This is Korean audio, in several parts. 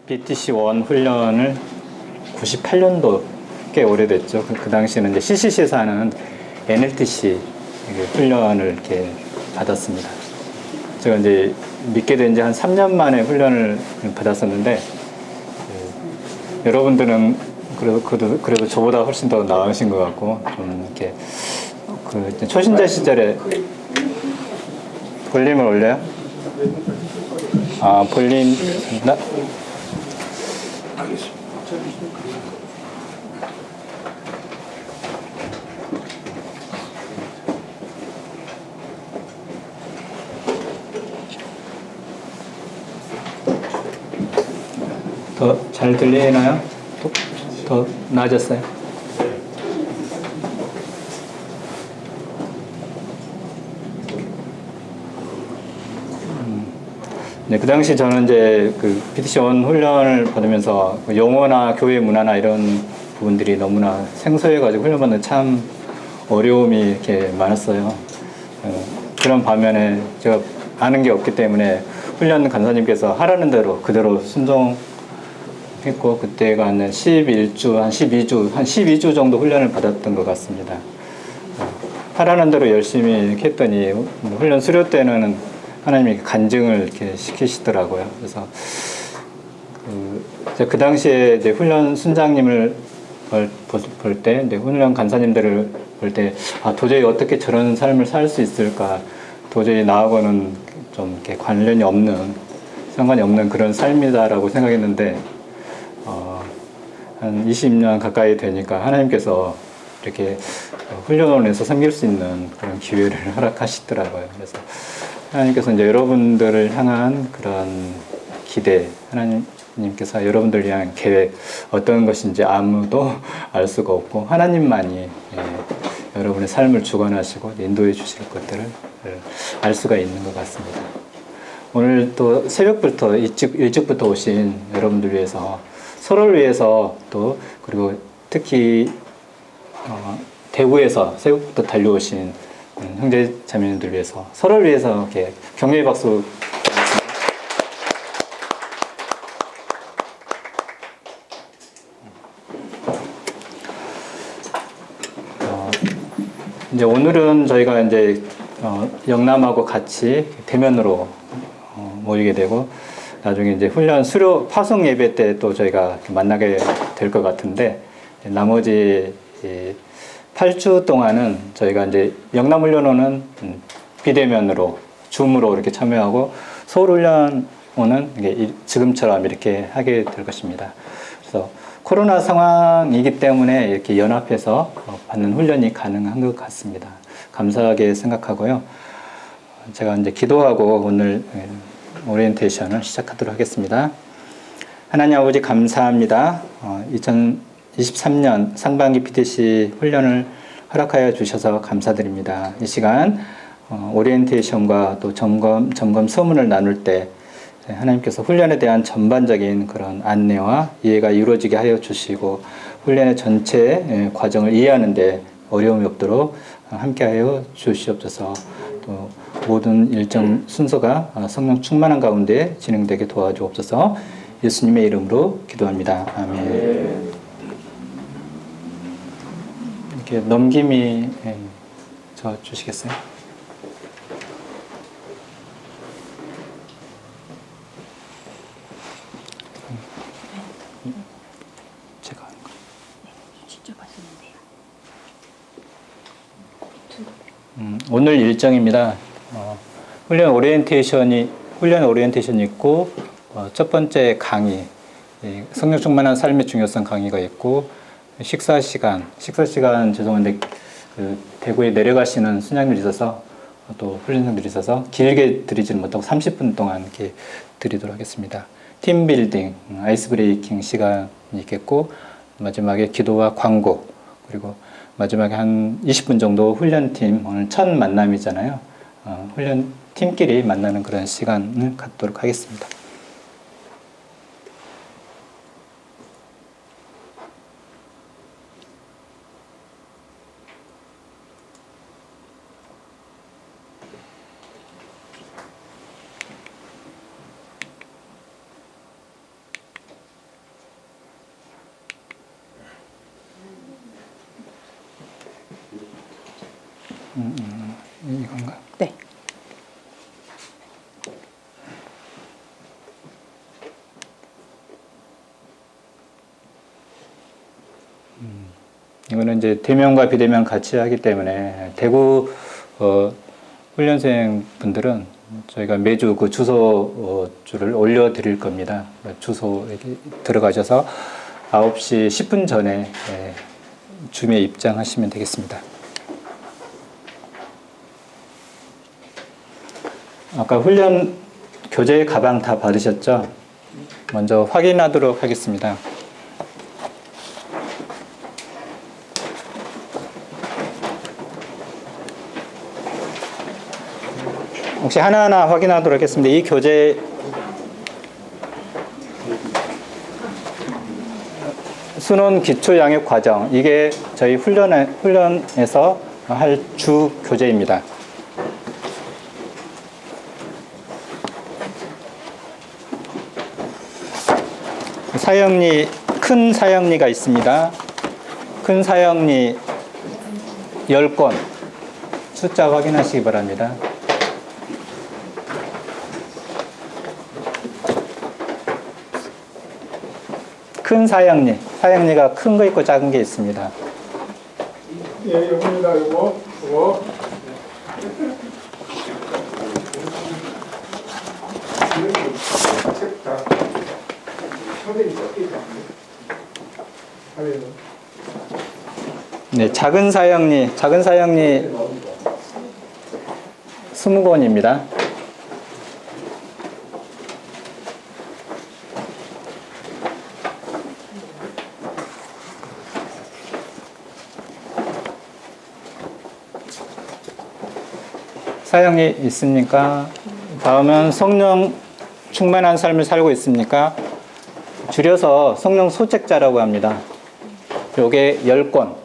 BTC-1 훈련을 98년도 꽤 오래됐죠. 그 당시에는 이제 CCC에서 하는 NLTC 훈련을 이렇게 받았습니다. 제가 이제 믿게 된 지 한 3년 만에 훈련을 받았었는데, 여러분들은 그래도 저보다 훨씬 더 나으신 것 같고, 좀 이렇게 초신자 시절에 볼륨을 올려요? 볼륨 더 잘 들리나요? 더 나아졌어요? 네, 그 당시 저는 이제 그 BTC-1 훈련을 받으면서 용어나 교회 문화나 이런 부분들이 너무나 생소해가지고 훈련받는 참 어려움이 이렇게 많았어요. 그런 반면에 제가 아는 게 없기 때문에 훈련 간사님께서 하라는 대로 그대로 순종했고, 그때가 한 11주, 한 12주 정도 훈련을 받았던 것 같습니다. 하라는 대로 열심히 이렇게 했더니 훈련 수료 때는 하나님이 간증을 이렇게 시키시더라고요. 그래서 그 당시에 이제 훈련 순장님을 볼 때, 이제 훈련 간사님들을 볼 때, 도저히 어떻게 저런 삶을 살 수 있을까? 도저히 나하고는 좀 이렇게 상관이 없는 그런 삶이다라고 생각했는데, 한 20년 가까이 되니까 하나님께서 이렇게 훈련원에서 섬길 수 있는 그런 기회를 허락하시더라고요. 그래서 하나님께서 이제 여러분들을 향한 그런 기대, 하나님께서 여러분들을 향한 계획, 어떤 것인지 아무도 알 수가 없고, 하나님만이 여러분의 삶을 주관하시고 인도해 주실 것들을 알 수가 있는 것 같습니다. 오늘 또 새벽부터 일찍부터 오신 여러분들 위해서, 서로를 위해서, 또 그리고 특히 대구에서 새벽부터 달려오신 형제 자매님들 위해서, 서로를 위해서 이렇게 격려의 박수. 이제 오늘은 저희가 이제 영남하고 같이 대면으로 모이게 되고, 나중에 이제 훈련 수료 파송 예배 때 또 저희가 만나게 될 것 같은데, 나머지 8주 동안은 저희가 이제 영남훈련원은 비대면으로 줌으로 이렇게 참여하고, 서울훈련원은 지금처럼 이렇게 하게 될 것입니다. 그래서 코로나 상황이기 때문에 이렇게 연합해서 받는 훈련이 가능한 것 같습니다. 감사하게 생각하고요. 제가 이제 기도하고 오늘 오리엔테이션을 시작하도록 하겠습니다. 하나님 아버지 감사합니다. 2023년 상반기 BTC 훈련을 허락하여 주셔서 감사드립니다. 이 시간 오리엔테이션과 또 점검 서문을 나눌 때 하나님께서 훈련에 대한 전반적인 그런 안내와 이해가 이루어지게 하여 주시고, 훈련의 전체 과정을 이해하는 데 어려움이 없도록 함께하여 주시옵소서. 또 모든 일정 순서가 성령 충만한 가운데 진행되게 도와주옵소서. 예수님의 이름으로 기도합니다. 아멘. 이렇게 넘김이 저 주시겠어요? 제가 하는 거. 직접 하시면 돼요. 오늘 일정입니다. 훈련 오리엔테이션이 있고, 첫 번째 강의, 성령 충만한 삶의 중요성 강의가 있고, 식사 시간 죄송한데 대구에 내려가시는 순장님들이 있어서, 또 훈련생들이 있어서 길게 드리지는 못하고 30분 동안 이렇게 드리도록 하겠습니다. 팀 빌딩, 아이스 브레이킹 시간이 있겠고, 마지막에 기도와 광고, 그리고 마지막에 한 20분 정도 훈련팀, 오늘 첫 만남이잖아요. 훈련팀끼리 만나는 그런 시간을 갖도록 하겠습니다. 이건가? 네. 이거는 이제 대면과 비대면 같이 하기 때문에 대구 훈련생 분들은 저희가 매주 그 주소를 올려드릴 겁니다. 주소에 들어가셔서 9시 10분 전에 줌에 입장하시면 되겠습니다. 아까 훈련 교재 가방 다 받으셨죠? 먼저 확인하도록 하겠습니다. 혹시 하나하나 확인하도록 하겠습니다. 이 교재 순원 기초 양육 과정, 이게 저희 훈련에서 할 주 교재입니다. 사형리, 큰 사형리가 있습니다. 큰 사형리 10권, 숫자 확인하시기 바랍니다. 큰 사형리, 사형리가 큰 거 있고 작은 게 있습니다. 예, 요겁니다. 요거. 책 다. 선생님 어떻게 하면 네, 작은 사형리 20권입니다. 사형리 있습니까? 다음은 성령 충만한 삶을 살고 있습니까? 줄여서 성령 소책자라고 합니다. 요게 10권.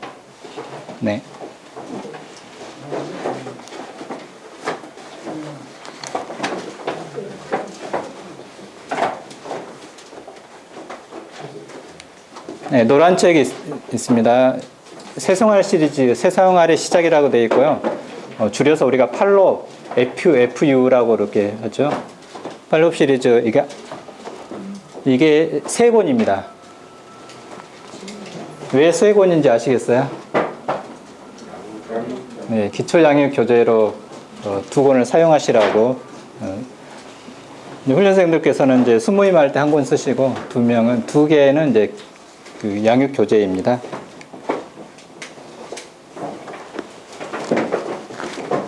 네. 네, 노란 책이 있습니다. 새생활 시리즈, 새생활의 시작이라고 되어 있고요. 줄여서 우리가 팔로 FU라고 이렇게 하죠. 팔로 시리즈, 이게 3권입니다. 왜 3권인지 아시겠어요? 네, 기초 양육 교재로 2권을 사용하시라고. 훈련생들께서는 이제 수모임 할 때 1권 쓰시고 2개는 이제 그 양육 교재입니다.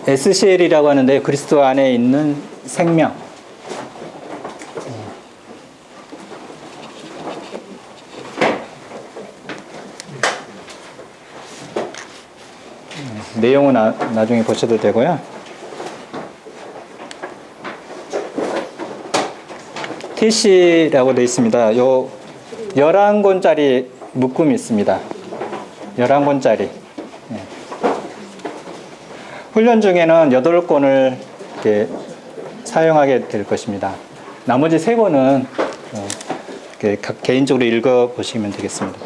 SCL이라고 하는데 그리스도 안에 있는 생명. 내용은 나중에 보셔도 되고요. TC라고 되어 있습니다. 요 11권짜리 묶음이 있습니다. 11권짜리. 훈련 중에는 8권을 이렇게 사용하게 될 것입니다. 나머지 3권은 이렇게 각 개인적으로 읽어보시면 되겠습니다.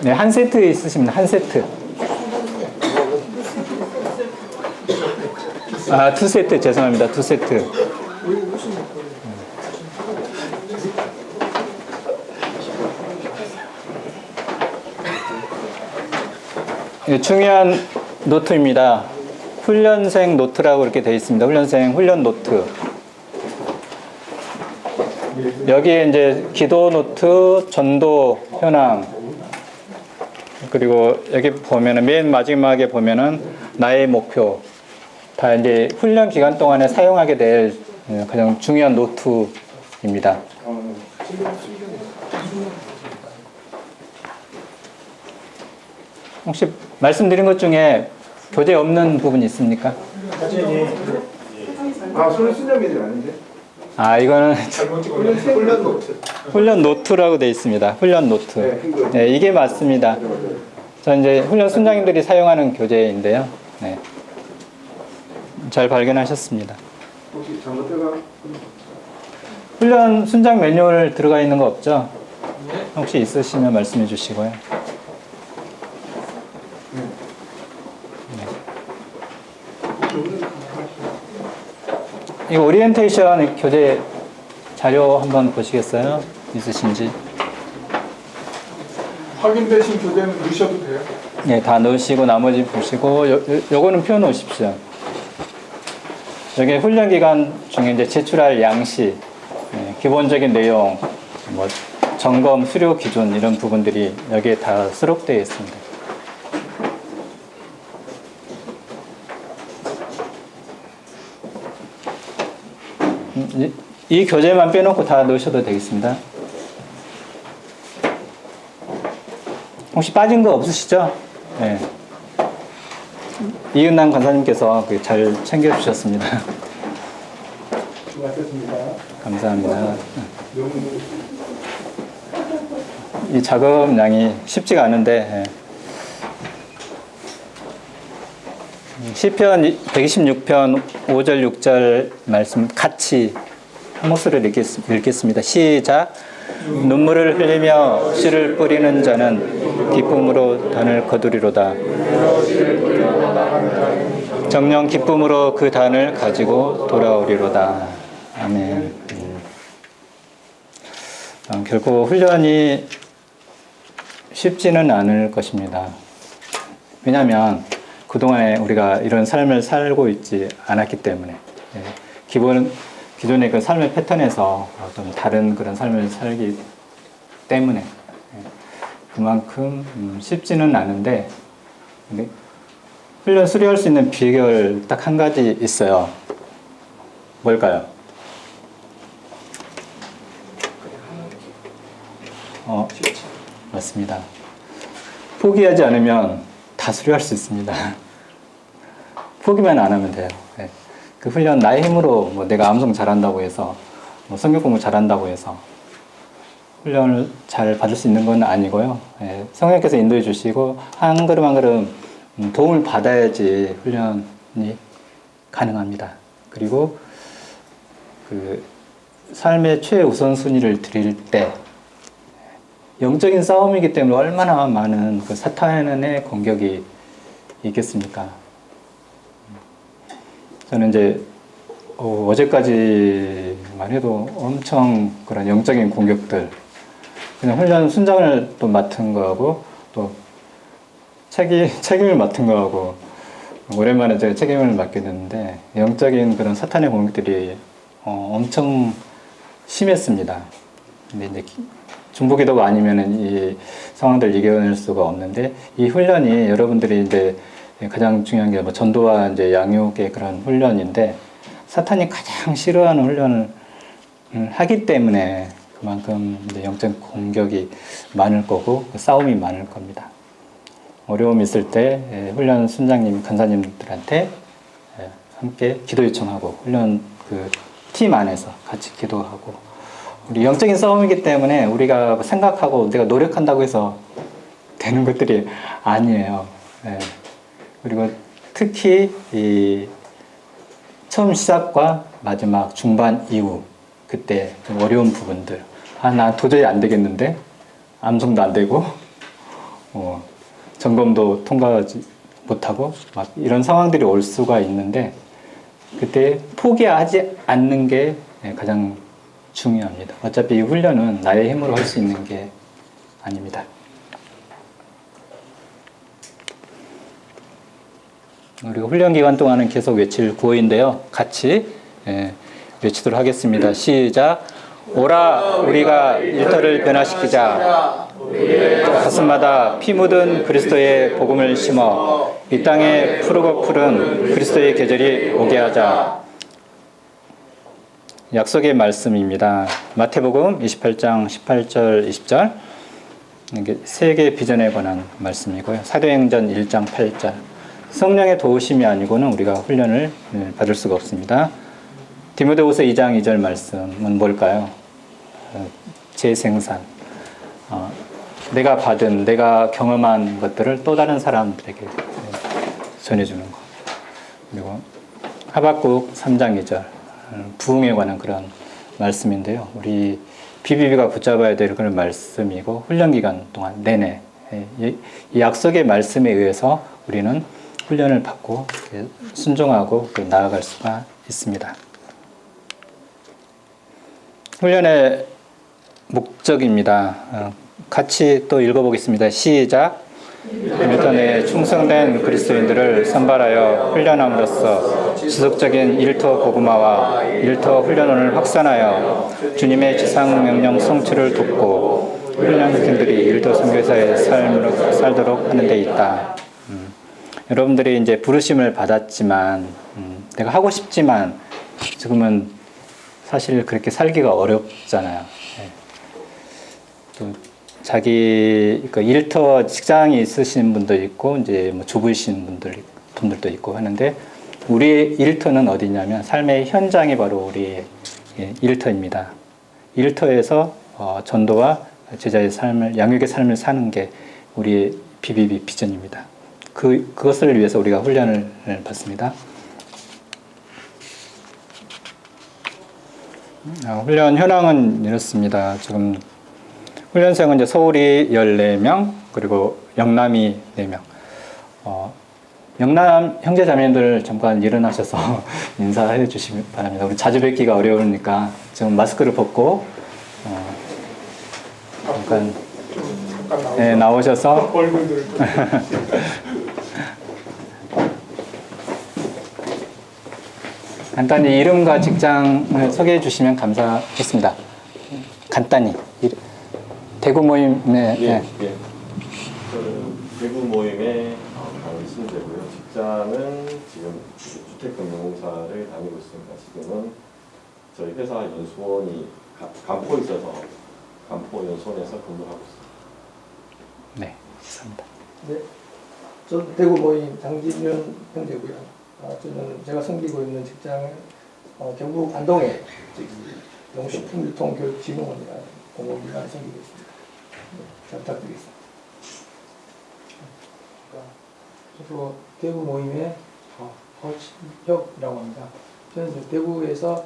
네, 한 세트 있으십니다. 한 세트. 아, 2세트 죄송합니다. 2세트. 중요한 노트입니다. 훈련생 노트라고 이렇게 되어 있습니다. 훈련생 훈련 노트. 여기에 이제 기도 노트, 전도 현황, 그리고 여기 보면은 맨 마지막에 보면은 나의 목표. 다 이제 훈련 기간 동안에 사용하게 될 가장 중요한 노트입니다. 혹시 말씀드린 것 중에 교재 없는 부분이 있습니까? 손을 쓴 적이 아닌데? 아, 이거는 훈련 노트. 훈련 노트라고 되어 있습니다. 훈련 노트. 네, 이게 맞습니다. 저 이제 훈련 순장님들이 사용하는 교재인데요. 네. 잘 발견하셨습니다. 혹시 잘못해가? 훈련 순장 매뉴얼 들어가 있는 거 없죠? 혹시 있으시면 말씀해 주시고요. 이 오리엔테이션 교재 자료 한번 보시겠어요? 있으신지? 확인되신 교재는 넣으셔도 돼요. 네, 다 넣으시고 나머지 보시고 요거는 펴 놓으십시오. 여기 훈련 기간 중에 이제 제출할 양식, 기본적인 내용, 뭐 점검, 수료 기준 이런 부분들이 여기에 다 수록되어 있습니다. 이 교재만 빼놓고 다 넣으셔도 되겠습니다. 혹시 빠진 거 없으시죠? 네. 이은남 간사님께서 잘 챙겨주셨습니다. 수고하셨습니다. 감사합니다. 너무 이 작업량이 쉽지가 않은데, 시편 126편 5절 6절 말씀 같이 한 목소리로 읽겠습니다. 시작. 눈물을 흘리며 씨를 뿌리는 자는 기쁨으로 단을 거두리로다. 정녕 기쁨으로 그 단을 가지고 돌아오리로다. 아멘. 결코 훈련이 쉽지는 않을 것입니다. 왜냐하면 그동안에 우리가 이런 삶을 살고 있지 않았기 때문에, 기존의 그 삶의 패턴에서 좀 다른 그런 삶을 살기 때문에 그만큼 쉽지는 않은데, 근데 훈련 수료할 수 있는 비결 딱 한 가지 있어요. 뭘까요? 맞습니다. 포기하지 않으면 다 수료할 수 있습니다. 포기만 안 하면 돼요. 그 훈련 나의 힘으로 뭐 내가 암송 잘한다고 해서 뭐 성경 공부 잘한다고 해서 훈련을 잘 받을 수 있는 건 아니고요. 성령께서 인도해 주시고 한 걸음 한 걸음 도움을 받아야지 훈련이 가능합니다. 그리고 그 삶의 최우선순위를 드릴 때 영적인 싸움이기 때문에 얼마나 많은 그 사탄의 공격이 있겠습니까? 저는 이제 어제까지만 해도 엄청 그런 영적인 공격들, 그냥 훈련 순장을 또 맡은 거하고 또 책임을 맡은 거하고 오랜만에 제가 책임을 맡게 됐는데 영적인 그런 사탄의 공격들이 엄청 심했습니다. 근데 이제 중보기도가 아니면은 이 상황들을 이겨낼 수가 없는데, 이 훈련이 여러분들이 이제 가장 중요한 게 뭐 전도와 이제 양육의 그런 훈련인데, 사탄이 가장 싫어하는 훈련을 하기 때문에 그만큼 이제 영적 공격이 많을 거고 싸움이 많을 겁니다. 어려움이 있을 때 훈련 순장님, 간사님들한테 함께 기도 요청하고 훈련 그 팀 안에서 같이 기도하고, 우리 영적인 싸움이기 때문에 우리가 생각하고 내가 노력한다고 해서 되는 것들이 아니에요. 그리고 특히 이 처음 시작과 마지막 중반 이후 그때 좀 어려운 부분들, 나 도저히 안 되겠는데 암송도 안 되고 점검도 통과하지 못하고 막 이런 상황들이 올 수가 있는데, 그때 포기하지 않는 게 가장 중요합니다. 어차피 이 훈련은 나의 힘으로 할 수 있는 게 아닙니다. 그리고 훈련 기간 동안은 계속 외칠 구호인데요. 같이 외치도록 하겠습니다. 시작. 오라 우리가 일터를 변화시키자. 가슴마다 피 묻은 그리스도의 복음을 심어 이 땅에 푸르고 푸른 그리스도의 계절이 오게 하자. 약속의 말씀입니다. 마태복음 28장 18절 20절, 이게 세계 비전에 관한 말씀이고요. 사도행전 1장 8절. 성령의 도우심이 아니고는 우리가 훈련을 받을 수가 없습니다. 디모데후서 2장 2절 말씀은 뭘까요? 재생산. 내가 받은, 내가 경험한 것들을 또 다른 사람들에게 전해주는 것. 그리고 하박국 3장 2절, 부흥에 관한 그런 말씀인데요. 우리 BBB가 붙잡아야 될 그런 말씀이고 훈련 기간 동안 내내 이 약속의 말씀에 의해서 우리는 훈련을 받고 순종하고 나아갈 수가 있습니다. 훈련의 목적입니다. 같이 또 읽어보겠습니다. 시작. 밀턴에 충성된 그리스도인들을 선발하여 훈련함으로써 지속적인 일터 복음화와 일터 훈련원을 확산하여 주님의 지상명령 성취를 돕고 훈련팀들이 일터 선교사의 삶을 살도록 하는 데 있다. 여러분들이 이제 부르심을 받았지만 내가 하고 싶지만 지금은 사실 그렇게 살기가 어렵잖아요. 또 자기 일터 직장이 있으신 분도 있고 이제 뭐 주부이신 분들도 있고 하는데 우리의 일터는 어디냐면 삶의 현장이 바로 우리의 일터입니다. 일터에서 전도와 제자의 삶을 양육의 삶을 사는 게 우리의 BBB 비전입니다. 그것을 위해서 우리가 훈련을 받습니다. 훈련 현황은 이렇습니다. 지금 훈련생은 이제 서울이 14명, 그리고 영남이 4명. 영남 형제자매님들 잠깐 일어나셔서 인사해 주시기 바랍니다. 우리 자주 뵙기가 어려우니까 지금 마스크를 벗고 잠깐 나오셔서 얼굴들 간단히 이름과 직장을 소개해 주시면 감사하겠습니다. 간단히. 대구 모임에 저는 대구 모임의 강신재고요. 직장은 지금 주택금융공사를 다니고 있습니다. 지금은 저희 회사 연수원이 간포에 있어서 간포 연수원에서 근무하고 있습니다. 네, 감사합니다. 네, 전 대구 모임 장진윤 형제고요. 저는 제가 섬기고 있는 직장은 경북 안동에 농식품유통교육진흥원이라는 공공기관을 섬기고 있습니다. 네, 잘 부탁드리겠습니다. 저도 대구 모임의 허진혁이라고 합니다. 저는 이제 대구에서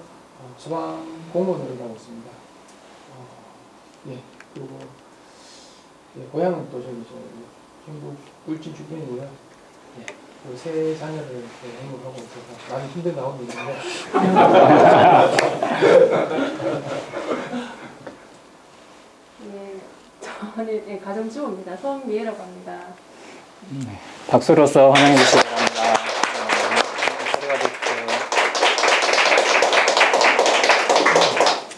소방 공무원을 하고 있습니다. 예, 그리고 고향은 또 저기 경북 울진 주변이고요. 예, 세 자녀를 행복하고 있어서 많이 힘든 가운데 있는데. 네, 저는 가정주부입니다. 손미애라고 합니다. 박수로서 환영해 주시기 바랍니다.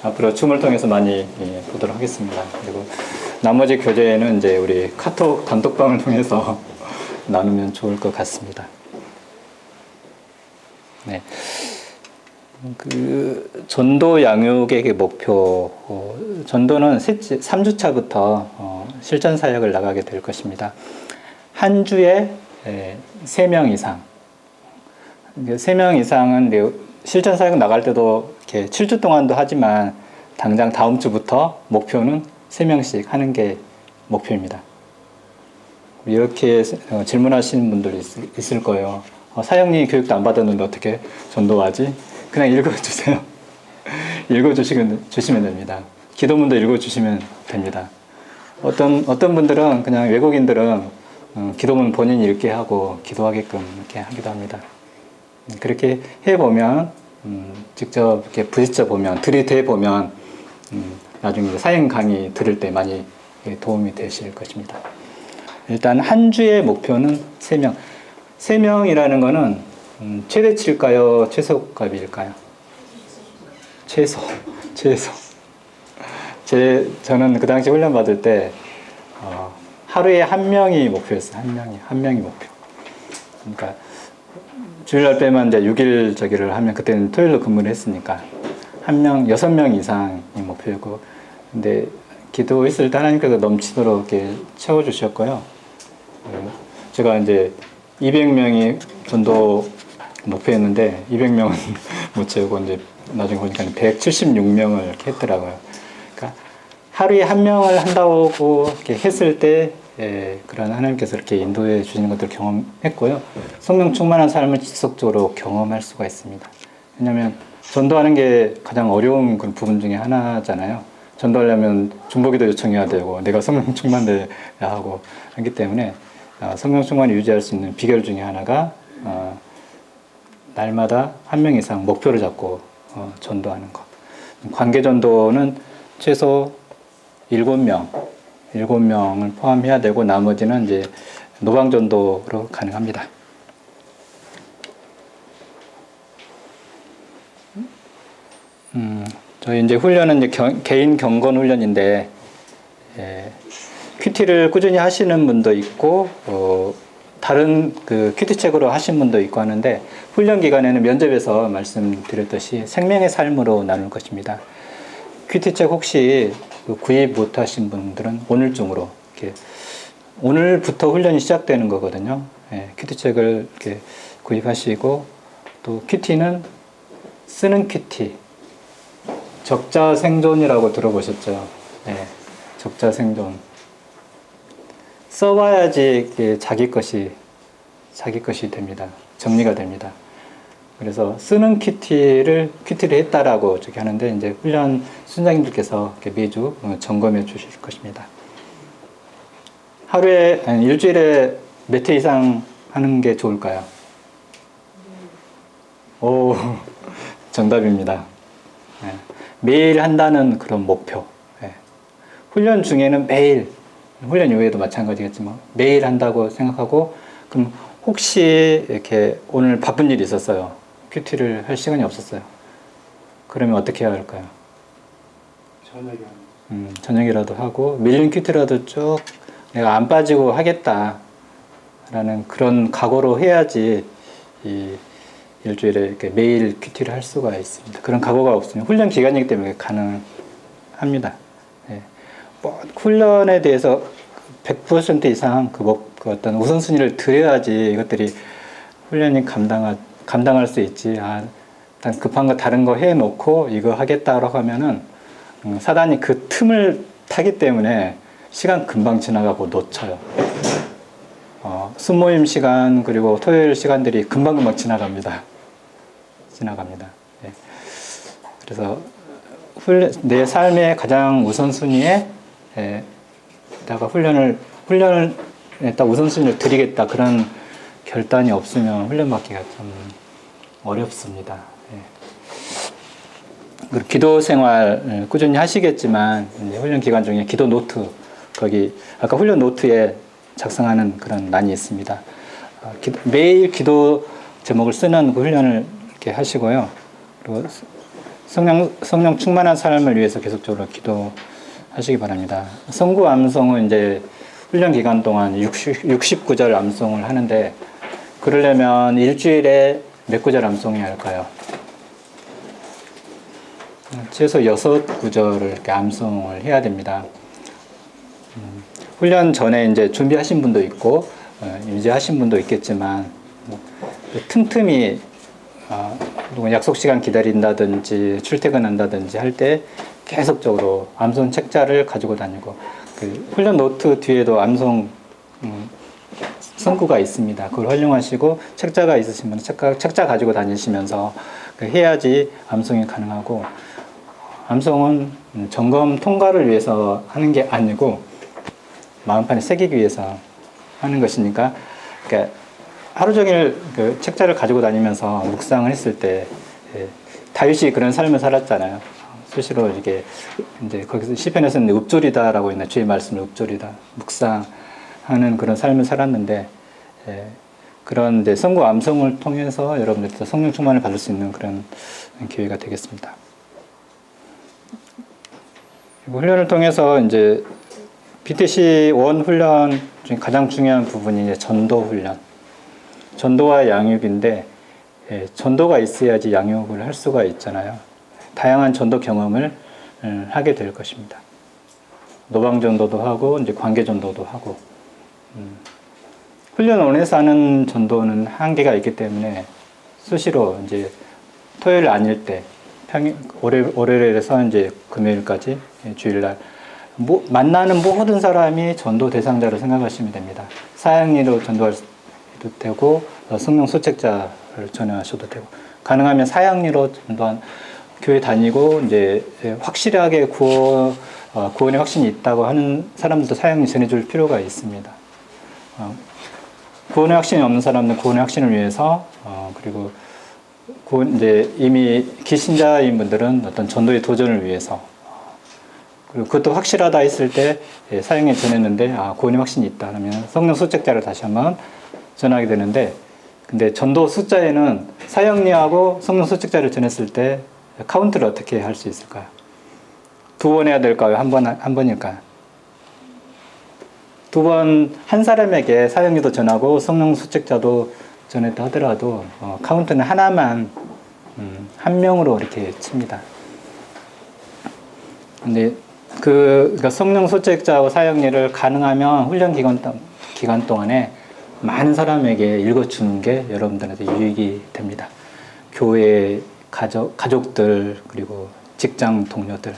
앞으로 춤을 통해서 많이 보도록 하겠습니다. 그리고 나머지 교재는 이제 우리 카톡 단톡방을 통해서 나누면 좋을 것 같습니다. 네. 그 전도 양육의 목표, 전도는 3주차부터 실전 사역을 나가게 될 것입니다. 한 주에 3명 이상. 3명 이상은 실전 사역 나갈 때도 이렇게 7주 동안도 하지만 당장 다음 주부터 목표는 3명씩 하는 게 목표입니다. 이렇게 질문하시는 분들 있을 거예요. 사역님 교육도 안 받았는데 어떻게 전도하지? 그냥 읽어주세요. 읽어주시면 됩니다. 기도문도 읽어주시면 됩니다. 어떤 분들은 그냥 외국인들은 기도문 본인이 읽게 하고 기도하게끔 이렇게 하기도 합니다. 그렇게 해보면 직접 이렇게 부딪혀 보면 들이대 보면 나중에 사역 강의 들을 때 많이 도움이 되실 것입니다. 일단 한 주의 목표는 3명. 3명이라는 거는 최대치일까요? 최소값일까요? 최소. 저는 그 당시 훈련 받을 때 하루에 1명이 목표였어요. 한 명이 목표. 그러니까 주일날 빼면 이제 6일 저기를 하면 그때는 토요일로 근무를 했으니까 6명 이상이 목표였고, 근데 기도했을 때 하나님께서 넘치도록 이렇게 채워주셨고요. 제가 이제 200명이 전도 목표였는데 200명은 못 채우고 이제 나중에 보니까 176명을 이렇게 했더라고요. 그러니까 하루에 1명을 한다고 이렇게 했을 때 그런 하나님께서 이렇게 인도해 주시는 것들을 경험했고요. 성령 충만한 삶을 지속적으로 경험할 수가 있습니다. 왜냐하면 전도하는 게 가장 어려운 그런 부분 중에 하나잖아요. 전도하려면 중보기도 요청해야 되고 내가 성령 충만돼야 하고 하기 때문에 성령 충만을 유지할 수 있는 비결 중에 하나가 날마다 한 명 이상 목표를 잡고 전도하는 것. 관계 전도는 최소 7명을 포함해야 되고 나머지는 이제 노방 전도로 가능합니다. 저희 이제 훈련은 이제 개인 경건 훈련인데 큐티를 꾸준히 하시는 분도 있고 다른 그 큐티 책으로 하신 분도 있고 하는데 훈련 기간에는 면접에서 말씀드렸듯이 생명의 삶으로 나눌 것입니다. 큐티 책 혹시 구입 못하신 분들은 오늘 중으로 이렇게 오늘부터 훈련이 시작되는 거거든요. 큐티 책을 이렇게 구입하시고 또 큐티는 쓰는 큐티 적자 생존이라고 들어보셨죠? 적자 생존. 써봐야지 이게 자기 것이 됩니다. 정리가 됩니다. 그래서 쓰는 큐티를 했다라고 저기 하는데 이제 훈련 순장님들께서 이렇게 매주 점검해 주실 것입니다. 일주일에 몇 회 이상 하는 게 좋을까요? 오, 정답입니다. 매일 한다는 그런 목표. 훈련 중에는 매일, 훈련 이후에도 마찬가지겠지만 매일 한다고 생각하고 그럼 혹시 이렇게 오늘 바쁜 일이 있었어요. 큐티를 할 시간이 없었어요. 그러면 어떻게 해야 할까요? 저녁이라도 하고 밀린 큐티라도 쭉 내가 안 빠지고 하겠다라는 그런 각오로 해야지 이 일주일에 이렇게 매일 큐티를 할 수가 있습니다. 그런 각오가 없으면 훈련 기간이기 때문에 가능합니다. 뭐 훈련에 대해서 100% 이상 그 어떤 우선순위를 드려야지 이것들이 훈련이 감당할 수 있지. 일단 급한 거 다른 거 해놓고 이거 하겠다라고 하면은 사단이 그 틈을 타기 때문에 시간 금방 지나가고 놓쳐요. 순모임 시간 그리고 토요일 시간들이 금방금방 지나갑니다. 그래서 내 삶의 가장 우선순위에 다가 훈련을 딱 우선순위를 드리겠다 그런 결단이 없으면 훈련 받기가 좀 어렵습니다. 그리고 기도 생활 꾸준히 하시겠지만 훈련 기간 중에 기도 노트 거기 아까 훈련 노트에 작성하는 그런 난이 있습니다. 매일 기도 제목을 쓰는 그 훈련을 이렇게 하시고요. 그리고 성령 충만한 삶을 위해서 계속적으로 기도하시기 바랍니다. 성구 암송은 이제 훈련 기간 동안 60구절 암송을 하는데 그러려면 일주일에 몇 구절 암송해야 할까요? 최소 6구절을 이렇게 암송을 해야 됩니다. 훈련 전에 이제 준비하신 분도 있고 유지하신 분도 있겠지만 틈틈이 약속 시간 기다린다든지 출퇴근한다든지 할 때 계속적으로 암송 책자를 가지고 다니고 그 훈련 노트 뒤에도 암송 성구가 있습니다. 그걸 활용하시고 책자가 있으신 분은 책자 가지고 다니시면서 해야지 암송이 가능하고 암송은 점검 통과를 위해서 하는 게 아니고 마음판에 새기기 위해서 하는 것이니까 그러니까 하루 종일 그 책자를 가지고 다니면서 묵상을 했을 때 다윗이 그런 삶을 살았잖아요. 수시로 이게 이제 거기서 시편에서는 읍조리다라고 했나 주의 말씀을 읍조리다 묵상하는 그런 삶을 살았는데 그런 이제 성구 암송을 통해서 여러분들도 성령 충만을 받을 수 있는 그런 기회가 되겠습니다. 훈련을 통해서 이제 BTC 1 훈련 중에 가장 중요한 부분이 이제 전도 훈련. 전도와 양육인데 전도가 있어야지 양육을 할 수가 있잖아요. 다양한 전도 경험을 하게 될 것입니다. 노방 전도도 하고 이제 관계 전도도 하고 훈련원에서 하는 전도는 한계가 있기 때문에 수시로 이제 토요일 아닐 때 월요일에서 이제 금요일까지 주일날 만나는 모든 사람이 전도 대상자로 생각하시면 됩니다. 사양리로 전도할 수도 되고 성령 소책자를 전하셔도 되고 가능하면 사양리로 전도한 교회 다니고 이제 확실하게 구원의 확신이 있다고 하는 사람들도 사양리 전해줄 필요가 있습니다. 구원의 확신이 없는 사람들은 구원의 확신을 위해서 그리고 이제 이미 기신자인 분들은 어떤 전도의 도전을 위해서 그리고 그것도 확실하다 했을 때 사형에 전했는데 구원의 확신이 있다 하면 성령 수책자를 다시 한번 전하게 되는데 근데 전도 숫자에는 사형리하고 성령 수책자를 전했을 때 카운트를 어떻게 할 수 있을까요? 2번 해야 될까요? 한 번일까요? 2번 한 사람에게 사형리도 전하고 성령 수책자도 전했다 하더라도 카운트는 하나만 한 명으로 이렇게 칩니다. 근데 그러니까 성령 소책자와 사형리를 가능하면 훈련 기간 동안에 많은 사람에게 읽어주는 게 여러분들한테 유익이 됩니다. 교회 가족들 그리고 직장 동료들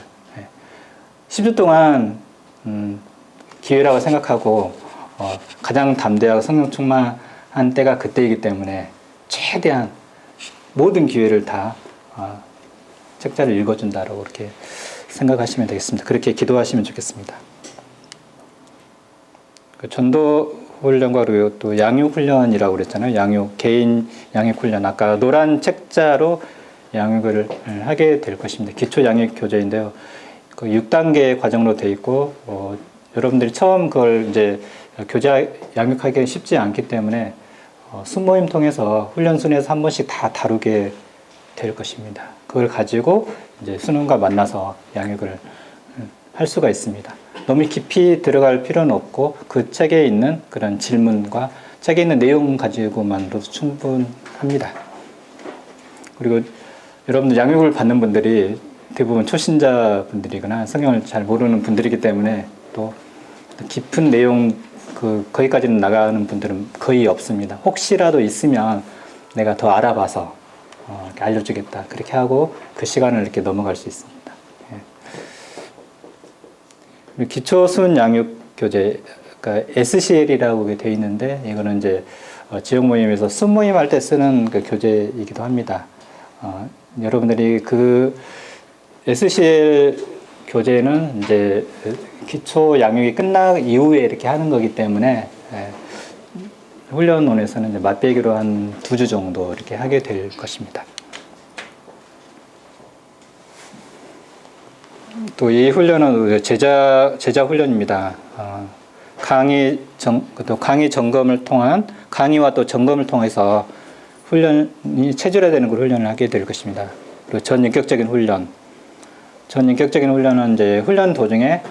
10주 동안 기회라고 생각하고 가장 담대하고 성령 충만한 때가 그때이기 때문에 최대한 모든 기회를 다 책자를 읽어준다라고 그렇게 생각하시면 되겠습니다. 그렇게 기도하시면 좋겠습니다. 그 전도 훈련과 그리고 또 양육 훈련이라고 그랬잖아요. 개인 양육 훈련. 아까 노란 책자로 양육을 하게 될 것입니다. 기초 양육 교재인데요. 그 6단계 과정으로 되어 있고 여러분들이 처음 그걸 이제 교재 양육하기가 쉽지 않기 때문에 순모임 통해서 훈련 순에서 한 번씩 다 다루게 될 것입니다. 그걸 가지고 이제 수능과 만나서 양육을 할 수가 있습니다. 너무 깊이 들어갈 필요는 없고 그 책에 있는 그런 질문과 책에 있는 내용 가지고만도 충분합니다. 그리고 여러분들 양육을 받는 분들이 대부분 초신자 분들이거나 성경을 잘 모르는 분들이기 때문에 또 깊은 내용 거기까지는 나가는 분들은 거의 없습니다. 혹시라도 있으면 내가 더 알아봐서 이렇게 알려주겠다. 그렇게 하고 그 시간을 이렇게 넘어갈 수 있습니다. 예. 기초 수은 양육 교재, 그러니까 SCL이라고 되어 있는데 이거는 이제 지역 모임에서 순모임 할 때 쓰는 그 교재이기도 합니다. 여러분들이 그 SCL 교재는 이제 기초 양육이 끝난 이후에 이렇게 하는 거기 때문에 훈련원에서는 이제 맛배기로 한 2주 정도 이렇게 하게 될 것입니다. 또 이 훈련은 제자 훈련입니다. 강의 점검을 통한 강의와 또 점검을 통해서 훈련이 체질화되는 걸 훈련을 하게 될 것입니다. 그리고 전인격적인 훈련은 이제 훈련 도중에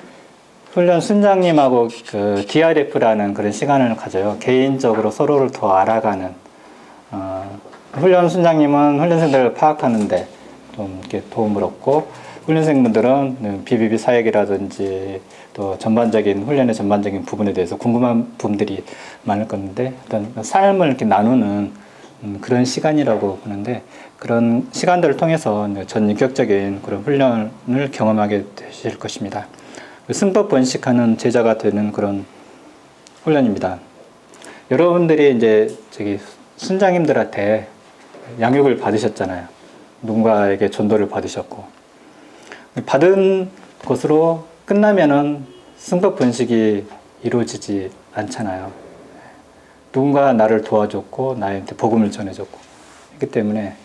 훈련 순장님하고 그 DRF라는 그런 시간을 가져요. 개인적으로 서로를 더 알아가는. 훈련 순장님은 훈련생들을 파악하는데 좀 이렇게 도움을 얻고, 훈련생분들은 BBB 사역이라든지 또 훈련의 전반적인 부분에 대해서 궁금한 부분들이 많을 건데, 어떤 삶을 이렇게 나누는 그런 시간이라고 보는데, 그런 시간들을 통해서 전인격적인 그런 훈련을 경험하게 되실 것입니다. 승법 번식하는 제자가 되는 그런 훈련입니다. 여러분들이 이제 순장님들한테 양육을 받으셨잖아요. 누군가에게 전도를 받으셨고, 받은 것으로 끝나면은 승법 번식이 이루어지지 않잖아요. 누군가 나를 도와줬고 나한테 복음을 전해줬고, 그렇기 때문에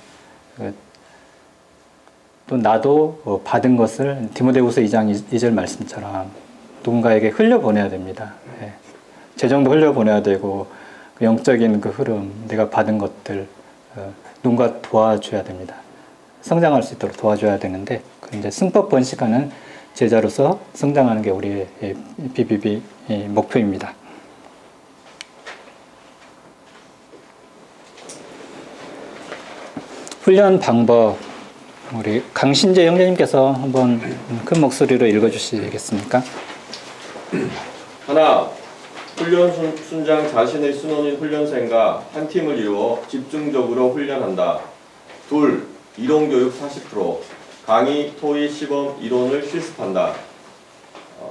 또 나도 받은 것을 디모데후서 2장 2절 말씀처럼 누군가에게 흘려보내야 됩니다. 재정도 흘려보내야 되고, 영적인 그 흐름, 내가 받은 것들 누군가 도와줘야 됩니다. 성장할 수 있도록 도와줘야 되는데, 이제 승법 번식하는 제자로서 성장하는 게 우리의 BBB 목표입니다. 훈련 방법, 우리 강신재 형제님께서 한번 큰 목소리로 읽어주시겠습니까? 하나, 훈련 순장 자신의 순원인 훈련생과 한 팀을 이루어 집중적으로 훈련한다. 둘, 이론교육 40%, 강의, 토의, 시범, 이론을 실습한다.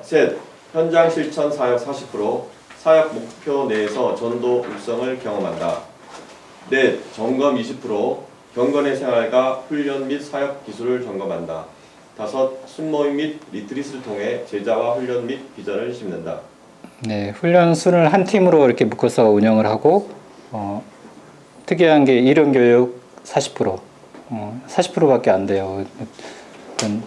셋, 현장 실천 사역 40%, 사역 목표 내에서 전도 육성을 경험한다. 넷, 점검 20%, 경건의 생활과 훈련 및 사역 기술을 점검한다. 5. 순모임 및 리트릿을 통해 제자와 훈련 및 비전을 심는다. 네, 훈련순을 한 팀으로 이렇게 묶어서 운영을 하고 특이한 게 이론 교육 40%, 40%밖에 안 돼요. 어떤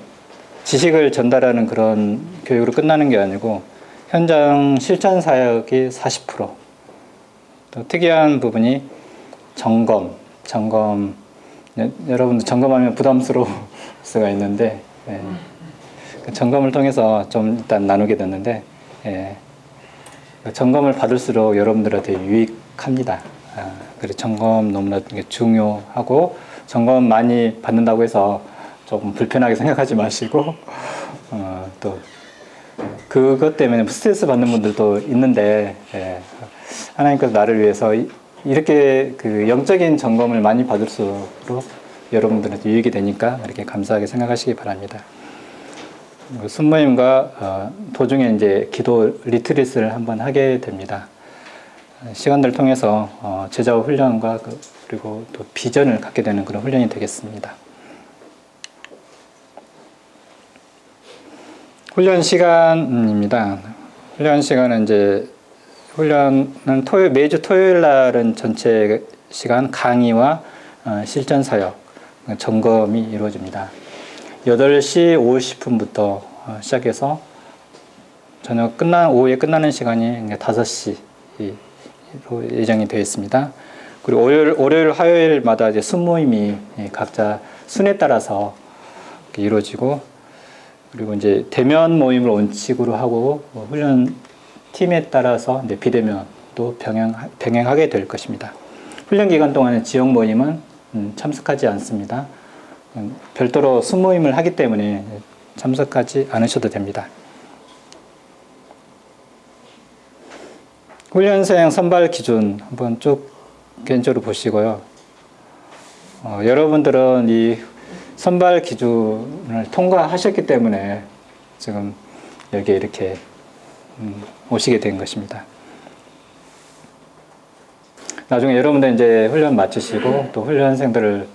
지식을 전달하는 그런 교육으로 끝나는 게 아니고 현장 실천 사역이 40%. 또 특이한 부분이 점검. 여러분들 점검하면 부담스러울 수가 있는데 그 점검을 통해서 좀 일단 나누게 됐는데 점검을 받을수록 여러분들한테 유익합니다. 그래서 점검 너무나 중요하고 점검 많이 받는다고 해서 조금 불편하게 생각하지 마시고 또 그것 때문에 스트레스 받는 분들도 있는데 하나님께서 나를 위해서 이렇게 그 영적인 점검을 많이 받을수록 여러분들한테 유익이 되니까 이렇게 감사하게 생각하시기 바랍니다. 순모임과 도중에 이제 기도 리트릿을 한번 하게 됩니다. 시간들을 통해서 제자 훈련과 그리고 또 비전을 갖게 되는 그런 훈련이 되겠습니다. 훈련 시간입니다. 훈련 시간은 이제 훈련은 매주 토요일 날은 전체 시간 강의와 실전 사역 점검이 이루어집니다. 8시 50분부터 시작해서 오후에 끝나는 시간이 5시로 예정이 되어 있습니다. 그리고 월요일, 화요일마다 이제 순모임이 각자 순에 따라서 이루어지고, 그리고 이제 대면 모임을 원칙으로 하고 훈련 팀에 따라서 이제 비대면도 병행하게 될 것입니다. 훈련 기간 동안에 지역 모임은 참석하지 않습니다. 별도로 순모임을 하기 때문에 참석하지 않으셔도 됩니다. 훈련생 선발 기준 한번 쭉 개인적으로 보시고요. 여러분들은 이 선발 기준을 통과하셨기 때문에 지금 여기에 이렇게 오시게 된 것입니다. 나중에 여러분들 이제 훈련 마치시고 또 훈련생들을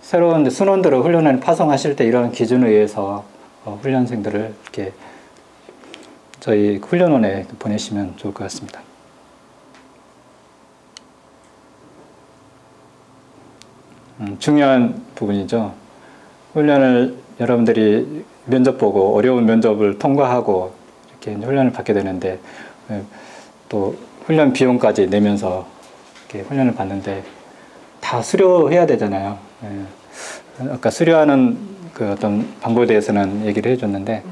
새로운 순원들을 훈련을 파송하실 때 이런 기준에 의해서 훈련생들을 이렇게 저희 훈련원에 보내시면 좋을 것 같습니다. 중요한 부분이죠. 훈련을 여러분들이 면접 보고 어려운 면접을 통과하고 이렇게 훈련을 받게 되는데 또 훈련 비용까지 내면서 이렇게 훈련을 받는데 다 수료해야 되잖아요. 아까 수료하는 그 어떤 방법에 대해서는 얘기를 해줬는데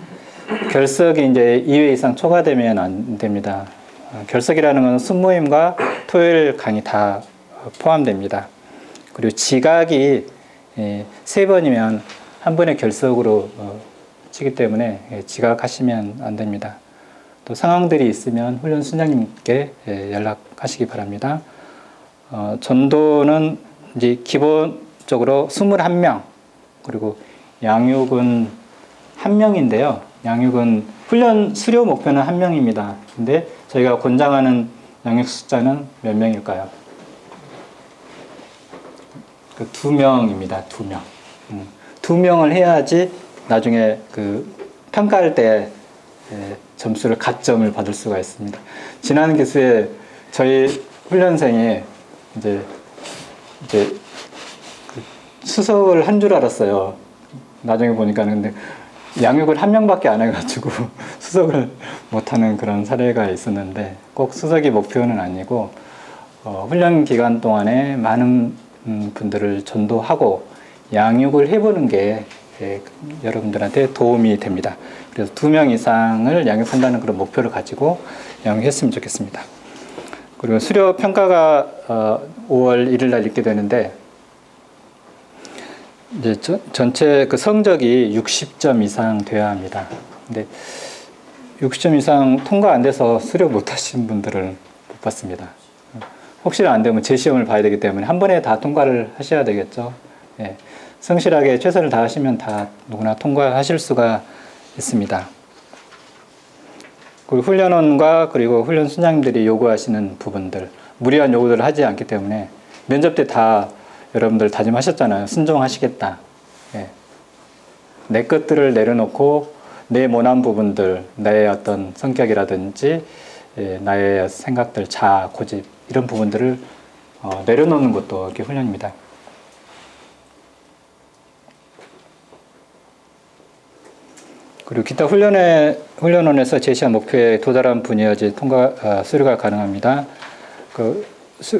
결석이 이제 2회 이상 초과되면 안 됩니다. 결석이라는 건 순모임과 토요일 강의 다 포함됩니다. 그리고 지각이 3번이면 한 번의 결석으로 치기 때문에 지각하시면 안 됩니다. 또 상황들이 있으면 훈련 순장님께 연락하시기 바랍니다. 전도는 이제 기본적으로 21명, 그리고 양육은 1명인데요. 양육은 훈련 수료 목표는 1명입니다. 근데 저희가 권장하는 양육 숫자는 몇 명일까요? 2명입니다. 2명. 2명을 해야지 나중에 그 평가할 때 점수를 가점을 받을 수가 있습니다. 지난 기수에 저희 훈련생이 이제 그 수석을 한 줄 알았어요. 나중에 보니까 근데 양육을 1명밖에 안 해가지고 수석을 못하는 그런 사례가 있었는데 꼭 수석이 목표는 아니고 훈련 기간 동안에 많은 분들을 전도하고 양육을 해보는 게 여러분들한테 도움이 됩니다. 그래서 2명 이상을 양육한다는 그런 목표를 가지고 양육했으면 좋겠습니다. 그리고 수료 평가가 5월 1일 날 있게 되는데 이제 전체 그 성적이 60점 이상 돼야 합니다. 근데 60점 이상 통과 안 돼서 수료 못 하신 분들은 못 받습니다. 혹시나 안 되면 재시험을 봐야 되기 때문에 한 번에 다 통과를 하셔야 되겠죠. 예. 성실하게 최선을 다하시면 다 누구나 통과하실 수가 있습니다. 그리고 훈련원과 그리고 훈련 순장님들이 요구하시는 부분들, 무리한 요구들을 하지 않기 때문에 면접 때 다 여러분들 다짐하셨잖아요. 순종하시겠다. 예. 내 것들을 내려놓고 내 모난 부분들, 나의 어떤 성격이라든지 나의 생각들, 자아, 고집 이런 부분들을 내려놓는 것도 이렇게 훈련입니다. 그리고 기타 훈련원에서 제시한 목표에 도달한 분이어야지 수료가 가능합니다.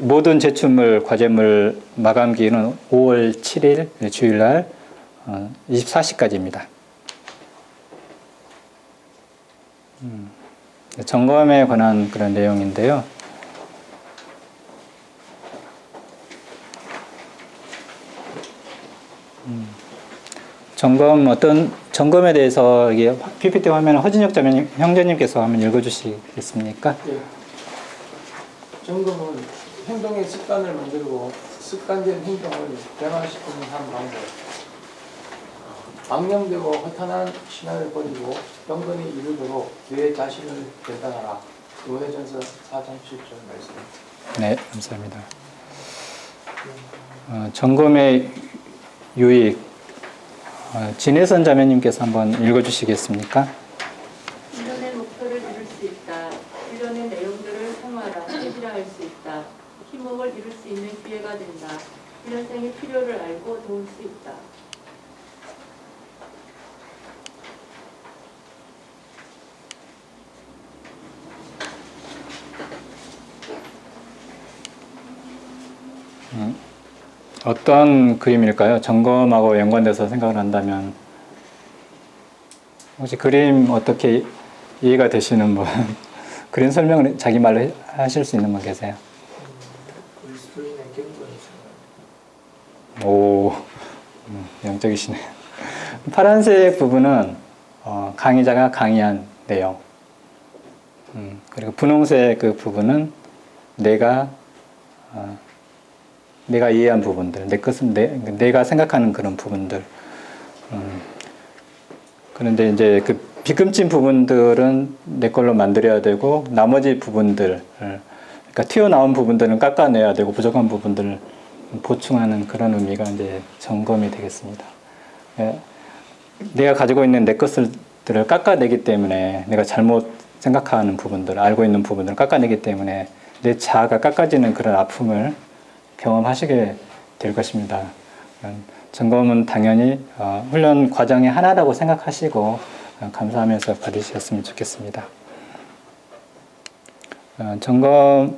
모든 제출물, 과제물 마감기는 5월 7일 주일날 24시까지입니다. 점검에 관한 그런 내용인데요. 어떤 점검에 대해서 이게 PPT 화면 허진혁 형제님께서 한번 읽어주시겠습니까? 예. 점검은 행동의 습관을 만들고 습관된 행동을 변화시키는 한 방법. 방념되고 허탄한 신화를 버리고 경건히 이루도록 내 자신을 결단하라. 요해전서 4장 7절 말씀. 네, 감사합니다. 점검의 유익, 진혜선 자매님께서 한번 읽어주시겠습니까? 훈련의 목표를 이룰 수 있다. 훈련의 내용들을 통하라. 실질화할 수 있다. 팀워크를 이룰 수 있는 기회가 된다. 훈련생의 필요를 알고 도울 수 있다. 어떤 그림일까요? 점검하고 연관돼서 생각을 한다면 혹시 그림 어떻게 이해가 되시는 분? 그림 설명을 자기 말로 하실 수 있는 분 계세요? 그리스도인의 경건이 생각. 오, 영적이시네요. 파란색 부분은 강의자가 강의한 내용. 그리고 분홍색 그 부분은 내가 이해한 부분들, 내 것은 내가 생각하는 그런 부분들. 그런데 이제 그 비금진 부분들은 내 걸로 만들어야 되고, 나머지 부분들, 그러니까 튀어나온 부분들은 깎아내야 되고, 부족한 부분들을 보충하는 그런 의미가 이제 점검이 되겠습니다. 내가 가지고 있는 내 것들을 깎아내기 때문에, 내가 잘못 생각하는 부분들, 알고 있는 부분들을 깎아내기 때문에 내 자아가 깎아지는 그런 아픔을 경험하시게 될 것입니다. 점검은 당연히 훈련 과정의 하나라고 생각하시고 감사하면서 받으셨으면 좋겠습니다. 점검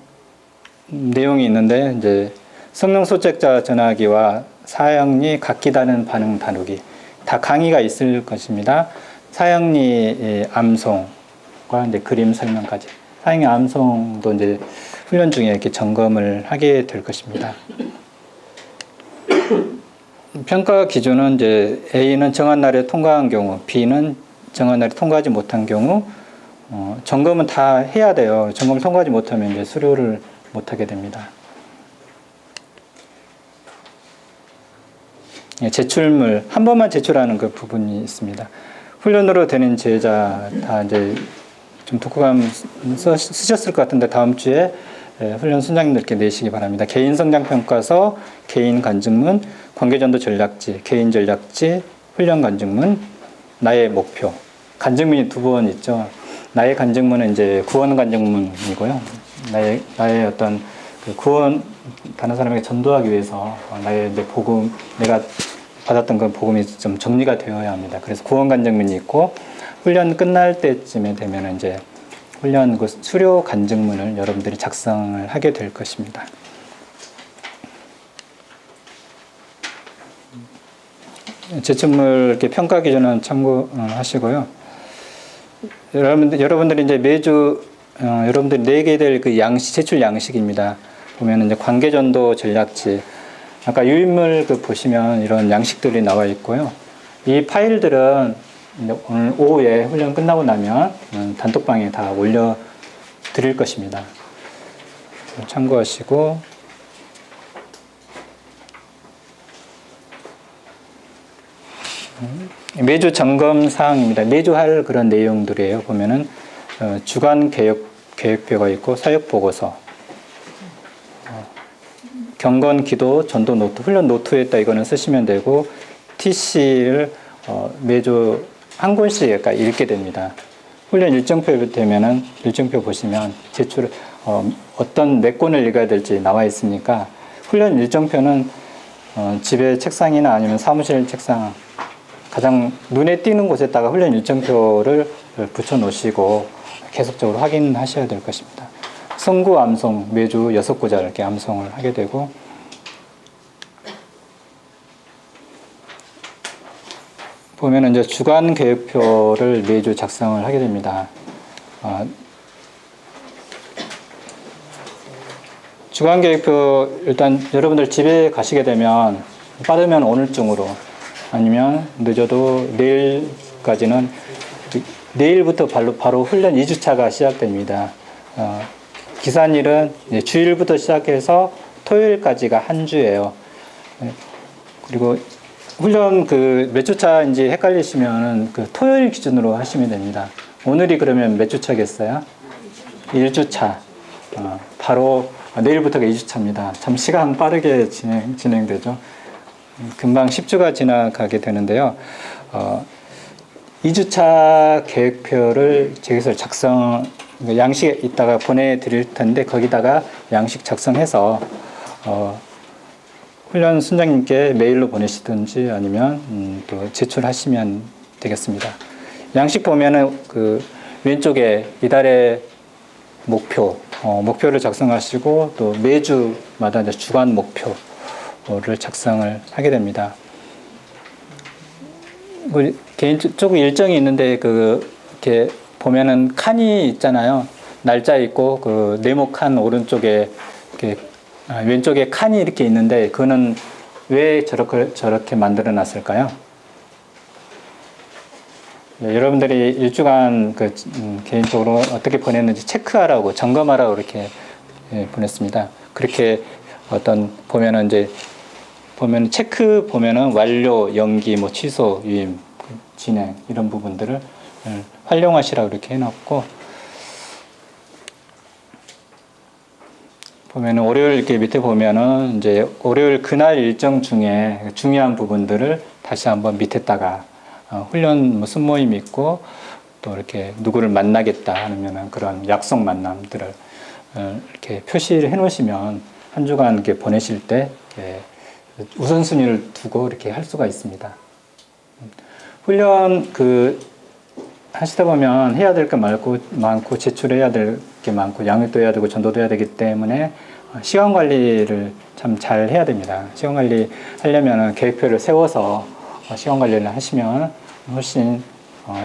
내용이 있는데 이제 성령 소책자 전하기와 사형리 각기 다른 반응 다루기 다 강의가 있을 것입니다. 사형리 암송과 이제 그림 설명까지. 사형리 암송도 이제 훈련 중에 이렇게 점검을 하게 될 것입니다. 평가 기준은 이제 A는 정한 날에 통과한 경우, B는 정한 날에 통과하지 못한 경우, 점검은 다 해야 돼요. 점검을 통과하지 못하면 이제 수료를 못하게 됩니다. 제출물 한 번만 제출하는 그 부분이 있습니다. 훈련으로 되는 제자 다 이제 좀 독후감 쓰셨을 것 같은데 다음 주에 훈련 순장님들께 내시기 바랍니다. 개인 성장 평가서, 개인 간증문, 관계전도 전략지, 개인 전략지, 훈련 간증문, 나의 목표. 간증문이 두 번 있죠. 나의 간증문은 이제 구원 간증문이고요. 나의 어떤 그 구원 다른 사람에게 전도하기 위해서 나의 이제 복음, 내가 받았던 그 복음이 좀 정리가 되어야 합니다. 그래서 구원 간증문이 있고 훈련 끝날 때쯤에 되면 이제 훈련 그 수료 간증문을 여러분들이 작성을 하게 될 것입니다. 제출물 이렇게 평가 기준은 참고하시고요. 여러분들이 이제 매주 여러분들이 내게 될 그 제출 양식입니다. 보면 이제 관계전도 전략지, 아까 유인물 그 보시면 이런 양식들이 나와 있고요. 이 파일들은 오늘 오후에 훈련 끝나고 나면 단톡방에 다 올려 드릴 것입니다. 참고하시고 매주 점검 사항입니다. 매주 할 그런 내용들이에요. 보면은 주간 계획표가 있고 사역 보고서, 경건, 기도, 전도 노트, 훈련 노트에다 이거는 쓰시면 되고 TC를 매주 한 권씩 그러니까 읽게 됩니다. 훈련 일정표 되면은 일정표 보시면 제출 어떤 몇 권을 읽어야 될지 나와 있으니까 훈련 일정표는 집에 책상이나 아니면 사무실 책상 가장 눈에 띄는 곳에다가 훈련 일정표를 붙여 놓으시고 계속적으로 확인하셔야 될 것입니다. 성구 암송 매주 6구절 이렇게 암송을 하게 되고 보면은 이제 주간 계획표를 매주 작성을 하게 됩니다. 주간 계획표 일단 여러분들 집에 가시게 되면 빠르면 오늘중으로 아니면 늦어도 내일까지는 내일부터 바로 훈련 2주차가 시작됩니다. 기산일은 주일부터 시작해서 토요일까지가 한 주예요. 그리고 훈련 몇 주차인지 헷갈리시면은 토요일 기준으로 하시면 됩니다. 오늘이 그러면 몇 주차겠어요? 1주차. 바로 내일부터가 2주차입니다. 참 시간 빠르게 진행되죠. 금방 10주가 지나가게 되는데요. 2주차 계획표를 저기서 양식에 이따가 보내드릴 텐데 거기다가 양식 작성해서 훈련 순장님께 메일로 보내시든지 아니면 또 제출하시면 되겠습니다. 양식 보면은 왼쪽에 이달의 목표를 작성하시고 또 매주마다 이제 주간 목표를 작성을 하게 됩니다. 조금 일정이 있는데 이렇게 보면은 칸이 있잖아요. 날짜 있고 네모 칸 오른쪽에 이렇게 왼쪽에 칸이 이렇게 있는데 그거는 왜 저렇게 만들어 놨을까요? 여러분들이 일주간 개인적으로 어떻게 보냈는지 체크하라고 점검하라고 이렇게 보냈습니다. 그렇게 보면은 체크 보면은 완료, 연기, 취소, 유임, 진행 이런 부분들을 활용하시라고 이렇게 해놨고 보면은 월요일 이렇게 밑에 보면은 이제 월요일 그날 일정 중에 중요한 부분들을 다시 한번 밑에다가 훈련 순모임이 있고 또 이렇게 누구를 만나겠다 하면은 그런 약속 만남들을 이렇게 표시를 해 놓으시면 한 주간 이렇게 보내실 때 우선순위를 두고 이렇게 할 수가 있습니다. 훈련 하시다 보면 해야 될 게 많고 제출해야 될 게 많고 양육도 해야 되고 전도도 해야 되기 때문에 시간 관리를 참 잘 해야 됩니다. 시간 관리 하려면 계획표를 세워서 시간 관리를 하시면 훨씬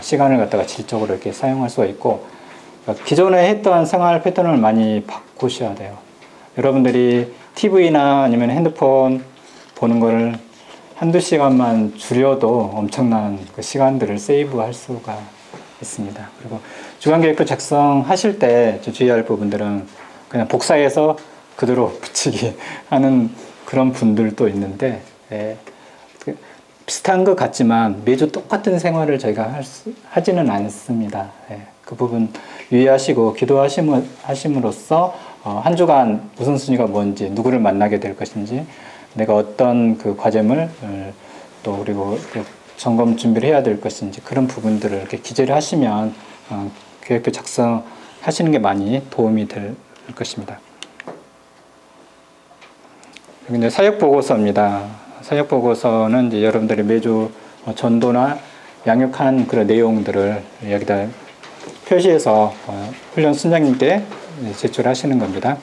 시간을 갖다가 질적으로 이렇게 사용할 수가 있고 기존에 했던 생활 패턴을 많이 바꾸셔야 돼요. 여러분들이 TV나 아니면 핸드폰 보는 거를 한두 시간만 줄여도 엄청난 시간들을 세이브할 수가 있습니다. 그리고 주간계획표 작성하실 때 주의할 부분들은 그냥 복사해서 그대로 붙이기 하는 그런 분들도 있는데 비슷한 것 같지만 매주 똑같은 생활을 저희가 하지는 않습니다. 그 부분 유의하시고 기도하심으로써 한 주간 우선순위가 뭔지 누구를 만나게 될 것인지 내가 어떤 과제물 또 그리고 점검 준비를 해야 될 것인지 그런 부분들을 이렇게 기재를 하시면 계획표 작성하시는 게 많이 도움이 될 것입니다. 여기 이제 사역보고서입니다. 사역보고서는 이제 여러분들이 매주 전도나 양육한 그런 내용들을 여기다 표시해서 훈련 순장님께 제출하시는 겁니다.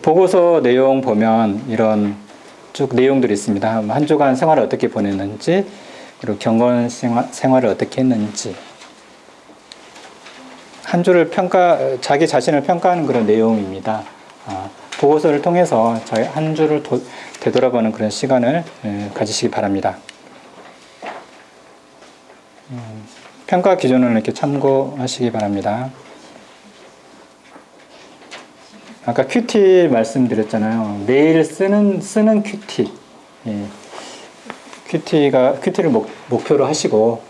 보고서 내용 보면 이런 쭉 내용들이 있습니다. 한 주간 생활을 어떻게 보냈는지, 그리고 경건 생활을 어떻게 했는지, 한 주를 자기 자신을 평가하는 그런 내용입니다. 보고서를 통해서 한 주를 되돌아보는 그런 시간을 가지시기 바랍니다. 평가 기준을 이렇게 참고하시기 바랍니다. 아까 큐티 말씀드렸잖아요. 매일 쓰는 큐티. 큐티를 목표로 하시고,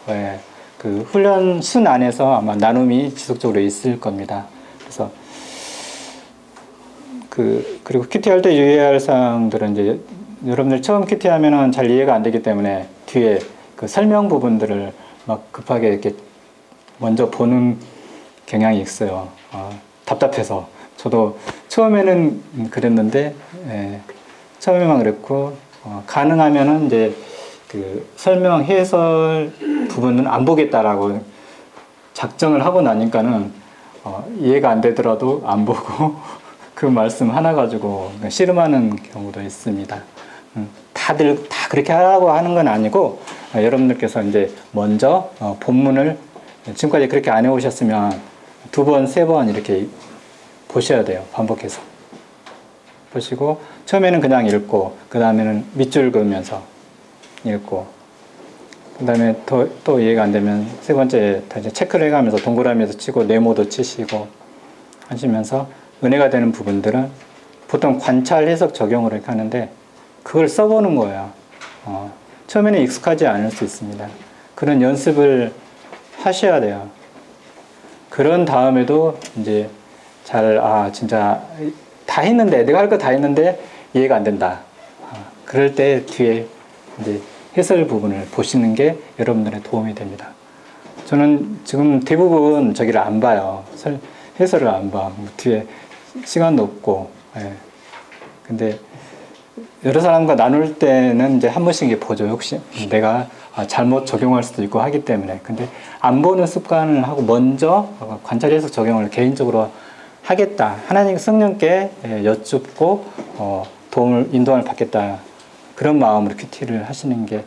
그 훈련 순 안에서 아마 나눔이 지속적으로 있을 겁니다. 그래서 그리고 큐티 할 때 유의해야 할 사항들은 이제 여러분들 처음 큐티 하면은 잘 이해가 안 되기 때문에 뒤에 그 설명 부분들을 막 급하게 이렇게 먼저 보는 경향이 있어요. 답답해서. 저도 처음에는 그랬는데, 예, 처음에만 그랬고, 가능하면은 이제 그 설명 해설 부분은 안 보겠다라고 작정을 하고 나니까는 이해가 안 되더라도 안 보고 그 말씀 하나 가지고 씨름하는 경우도 있습니다. 다들 다 그렇게 하라고 하는 건 아니고 여러분들께서 이제 먼저 본문을 지금까지 그렇게 안 해오셨으면 2번, 3번 이렇게 보셔야 돼요. 반복해서 보시고 처음에는 그냥 읽고 그 다음에는 밑줄 그으면서 읽고 그 다음에 또 이해가 안 되면 세 번째 이제 체크를 해가면서 동그라미에서 치고 네모도 치시고 하시면서 은혜가 되는 부분들은 보통 관찰, 해석, 적용으로 이렇게 하는데 그걸 써보는 거예요. 처음에는 익숙하지 않을 수 있습니다. 그런 연습을 하셔야 돼요. 그런 다음에도 이제 진짜 다 했는데, 내가 할 거 다 했는데 이해가 안 된다. 그럴 때 뒤에 이제 해설 부분을 보시는 게 여러분들의 도움이 됩니다. 저는 지금 대부분 저기를 안 봐요. 해설을 안 봐. 뒤에 시간도 없고. 예. 근데 여러 사람과 나눌 때는 이제 한 번씩 이게 보죠. 혹시 내가 잘못 적용할 수도 있고 하기 때문에. 근데 안 보는 습관을 하고 먼저 관찰해서 적용을 개인적으로 하겠다. 하나님 성령께 여쭙고 인도함을 받겠다. 그런 마음으로 큐티를 하시는 게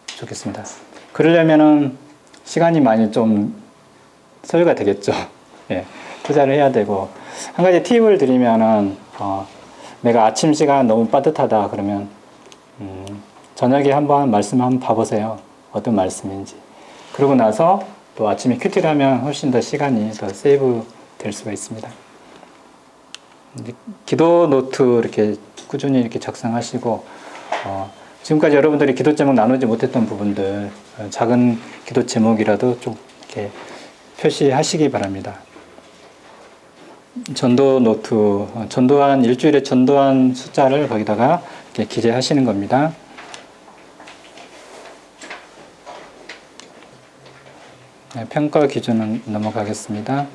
좋겠습니다. 그러려면은 시간이 많이 좀 소요가 되겠죠. 예, 투자를 해야 되고. 한 가지 팁을 드리면은 내가 아침 시간 너무 빠듯하다 그러면 저녁에 한번 말씀 한번 봐보세요. 어떤 말씀인지. 그러고 나서 또 아침에 큐티를 하면 훨씬 더 시간이 더 세이브 될 수가 있습니다. 기도 노트 이렇게 꾸준히 이렇게 작성하시고 지금까지 여러분들이 기도 제목 나누지 못했던 부분들 작은 기도 제목이라도 좀 이렇게 표시하시기 바랍니다. 전도 노트, 전도한 일주일에 전도한 숫자를 거기다가 이렇게 기재하시는 겁니다. 네, 평가 기준은 넘어가겠습니다.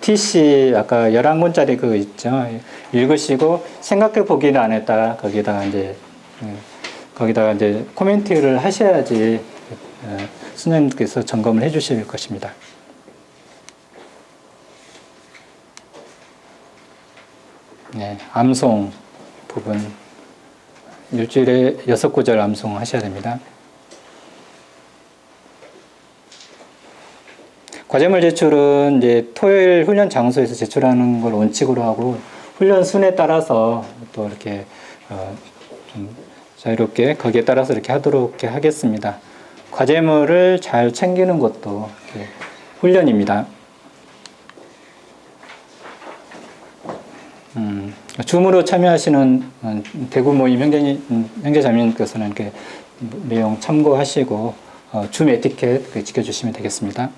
TC 아까 11권짜리 그거 있죠. 읽으시고 생각해 보기를 안 했다. 거기다가 이제 코멘트를 하셔야지 수녀님께서 점검을 해 주실 것입니다. 네, 암송 부분 일주일에 6구절 암송 하셔야 됩니다. 과제물 제출은 이제 토요일 훈련 장소에서 제출하는 걸 원칙으로 하고 훈련 순에 따라서 또 이렇게 좀 자유롭게 거기에 따라서 이렇게 하도록 하겠습니다. 과제물을 잘 챙기는 것도 훈련입니다. 줌으로 참여하시는 대구 모임 형제자매님께서는 이렇게 내용 참고하시고 줌 에티켓 지켜주시면 되겠습니다.